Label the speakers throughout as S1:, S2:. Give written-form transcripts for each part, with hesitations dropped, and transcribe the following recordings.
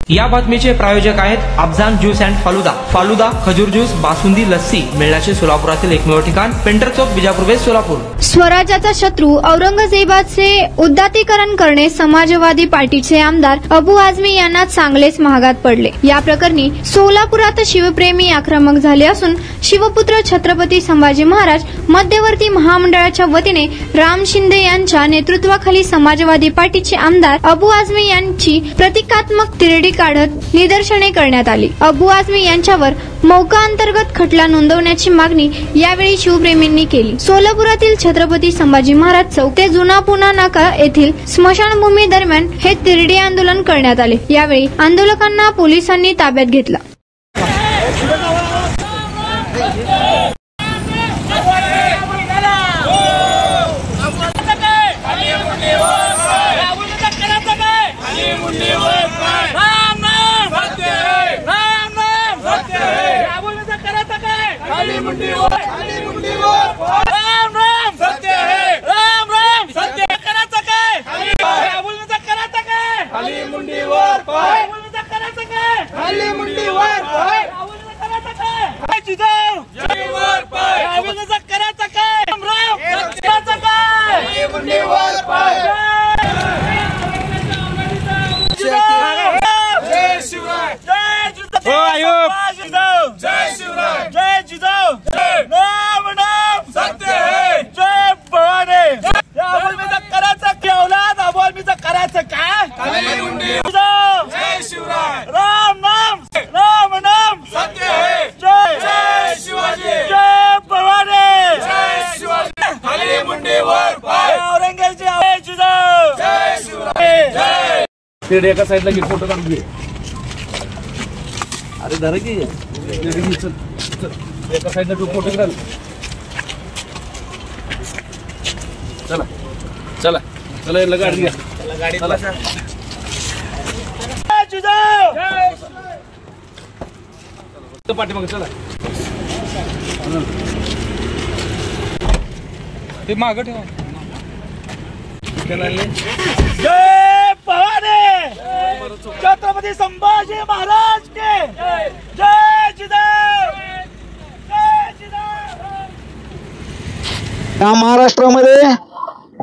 S1: या बातमीचे प्रायोजक आहेत अफजान ज्यूस अँड फालुदा। फालुदा, खजूर ज्यूस, बासुंदी, लस्सी मिळण्याचे सोलापुरातील एकमेव ठिकाण पेंटर चौक, बिजापूर वेस्ट, सोलापूर।
S2: स्वराज्याचा शत्रू औरंगजेबाचे उदात्तीकरण करणे समाजवादी पार्टीचे आमदार अबू आझमी यांना चांगलेच महागात पडले। या प्रकरणी सोलापुरात शिवप्रेमी आक्रमक झाले असून शिवपुत्र छत्रपती संभाजी महाराज मध्यवर्ती महामंडळाच्या वतीने राम शिंदे यांच्या नेतृत्वाखाली समाजवादी पार्टीचे आमदार अबू आझमी यांची प्रतिकात्मक तिरडी काढत निदर्शने करण्यात आली। अबू आझमी यांच्यावर मौका अंतर्गत खटला नोंदवण्याची मागणी यावेळी शिवप्रेमींनी केली। सोलापुरातील छत्रपती संभाजी महाराज चौक ते जुना पुणा नाका येथील स्मशानभूमी दरम्यान हे तिरडी आंदोलन करण्यात आले। यावेळी आंदोलकांना पोलिसांनी ताब्यात घेतला।
S3: एका साइडला की फोटो काढून घे। अरे धर की चल एका साइडला तू फोटो काढ। चला चला चला याला गाडी घ्या, गाडी बसा। पाठीमागे चला, ते मागं ठेवा।
S4: जय भवानी, छत्रपती संभाजी महाराज के जय जिजाऊ, जय जिजाऊ।
S5: या महाराष्ट्रामध्ये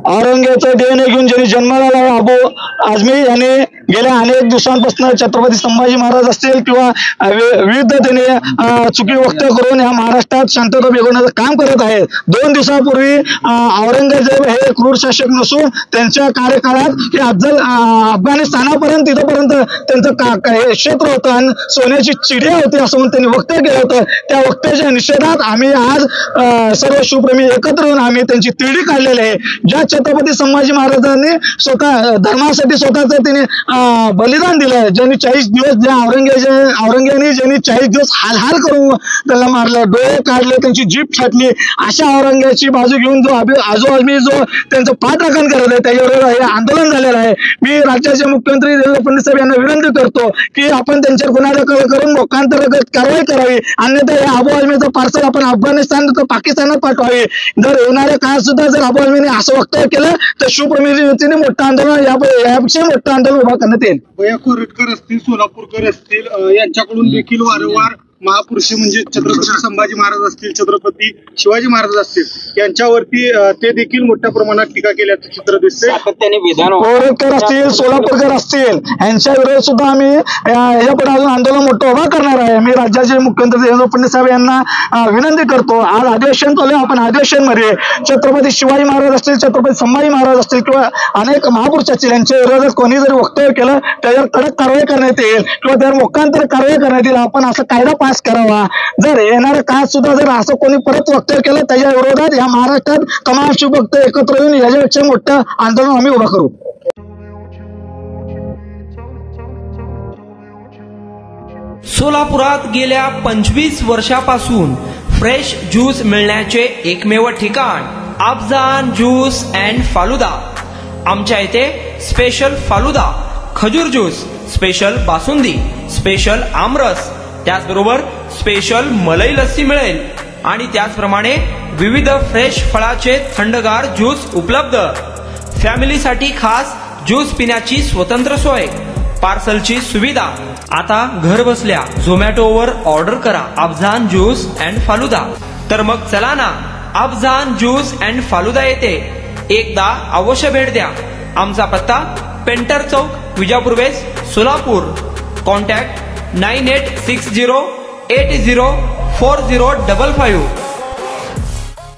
S5: औरंगजेबाचं देणे घेऊन ज्यांनी जन्माला अबू आझमी यांनी गेल्या अनेक दिवसांपासून छत्रपती संभाजी महाराज असतील किंवा विविध त्यांनी चुकी वक्तव्य करून या महाराष्ट्रात शांतता बिघडवण्याचं काम करत आहेत। 2 दिवसापूर्वी औरंगजेब हे क्रूर शासक नसून त्यांच्या कार्यकाळात हे अफगाणिस्तानापर्यंत तिथपर्यंत त्यांचं हे क्षेत्र होतं आणि सोन्याची चिडिया होती असं म्हणून त्यांनी वक्तव्य केलं होतं। त्या वक्तव्याच्या निषेधात आम्ही आज सर्व शिवप्रेमी एकत्र येऊन आम्ही त्यांची तिरडी काढलेली आहे। ज्या छत्रपती संभाजी महाराजांनी स्वतः धर्मासाठी स्वतःचं त्यांनी बलिदान दिलं, ज्यांनी 40 दिवस ज्या औरंगजेबाने ज्यांनी 40 दिवस हाल करून त्याला मारलं, डोळे काढले, त्यांची जीभ छाटली, अशा औरंगजेबाची बाजू घेऊन जो अबू आझमी जो त्यांचं पाठराखण करत आहे त्याच्यावर हे आंदोलन झालेलं आहे। मी राज्याचे मुख्यमंत्री देवेंद्र फडणवीस साहेब यांना विनंती करतो की आपण त्यांच्यावर गुन्हा दाखल करून मोकांतर्गत कारवाई करावी, अन्यथा या अबू आझमीचं पार्सल आपण अफगाणिस्तान तर पाकिस्तानात पाठवावे। जर येणाऱ्या काळात सुद्धा जर अबू आझमीने असं वक्तव्य केलं तर शिवप्रेमी वतीने मोठं आंदोलन यापेक्षा मोठं आंदोलन उभा करण्यात येईल।
S6: भैया कोरटकर असतील, सोलापूरकर असतील, यांच्याकडून देखील वारंवार महापुरुष म्हणजे छत्रपती संभाजी महाराज असतील, छत्रपती शिवाजी महाराज असतील यांच्यावरती ते देखील मोठ्या प्रमाणात टीका केल्याचं चित्र दिसते।
S5: कोरटकर असतील, सोलापूरकर असतील यांच्या विरोधात सुद्धा आम्ही यापुढे अजून आंदोलन मोठं उभा करणार आहे। मी राज्याचे मुख्यमंत्री देवेंद्र फडणवीस साहेब यांना विनंती करतो, आज अधिवेशन चालू आहे, आपण अधिवेशनमध्ये छत्रपती शिवाजी महाराज असतील, छत्रपती संभाजी महाराज असतील किंवा अनेक महापुरुष असतील यांच्या विरोधात कोणी जरी वक्तव्य केलं त्याच्यावर कडक कारवाई करण्यात येईल किंवा त्यावर मोकांतर कारवाई करण्यात येईल। आपण असं कायदा पास करावा। जर येणाऱ्या काळात सुद्धा जर असं कोणी परत वक्तव्य केलं त्याच्या विरोधात या महाराष्ट्रात तमाम शिवभक्त एकत्र येऊन याच्यापेक्षा मोठं आंदोलन आम्ही उभा करू।
S1: सोलापुरात गेल्या 25 वर्षापासून फ्रेश ज्यूस मिळण्याचे एकमेव ठिकाण अफजान ज्यूस अँड फालुदा। आमच्या इथे स्पेशल फालुदा, खजूर ज्यूस, स्पेशल बासुंदी, स्पेशल आमरस, त्याचबरोबर स्पेशल मलाई लस्सी मिळेल आणि त्याचप्रमाणे विविध फ्रेश फळाचे थंडगार ज्यूस उपलब्ध। फॅमिलीसाठी खास ज्यूस पिण्याची स्वतंत्र सोय, पार्सलची सुविधा, आता घर बसल्या झोमॅटोवर ऑर्डर करा अफझान ज्यूस अँड फालुदा. तर मग चला ना अफझान ज्यूस अँड फालुदा येथे एकदा अवश्य भेट द्या. आमचा पत्ता पेंटर चौक, विजापूर वेस्ट, सोलापूर. कॉन्टॅक्ट 9860804055.